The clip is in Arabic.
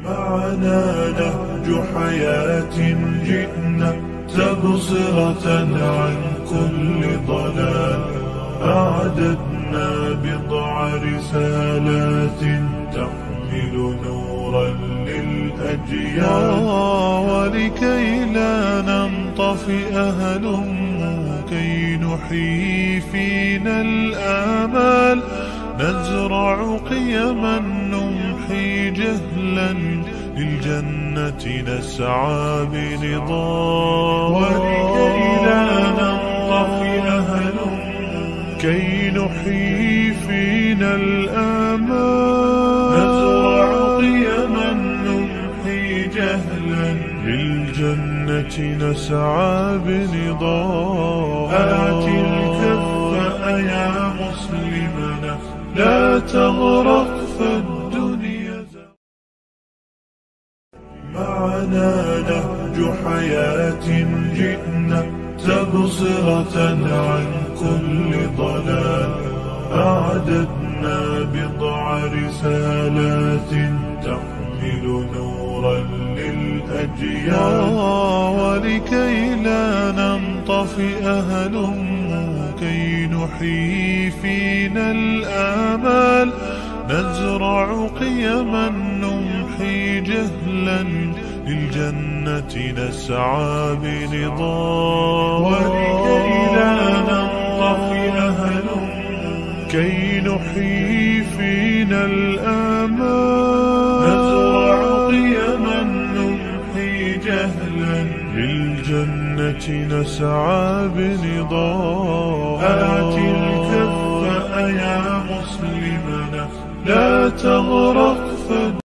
معنا نهج حياة جئنا تبصرة عن كل ضلال. أعددنا بضع رسالات تحمل نورا للأجيال. ولكي لا ننطفئ هلم كي نحيي فينا الآمال. نزرع قيما نمحي جهلا للجنة نسعى برضا. ولكي لا ننطفئ هلم كي نحيي فينا الآمال. نزرع قيما نمحي جهلا للجنة نسعى برضا. آت الكف يا مسلمنا لا تغرق فالدنيا. معنا نهج حياة جئنا تبصرة عن كل ضلال. أعددنا بضع رسالات تحمل نورا للأجيال. ولكي لا ننطفئ هلم كي نحيي فينا الآمال. نزرع قيما نمحي جهلا للجنة نسعى برضا. ولكي لا ننطفئ هلم كي نحيي فينا الآمال. نزرع قيما نمحي جهلا للجنة نسعى برضا. آت الكف يا مسلمنا لا تغرق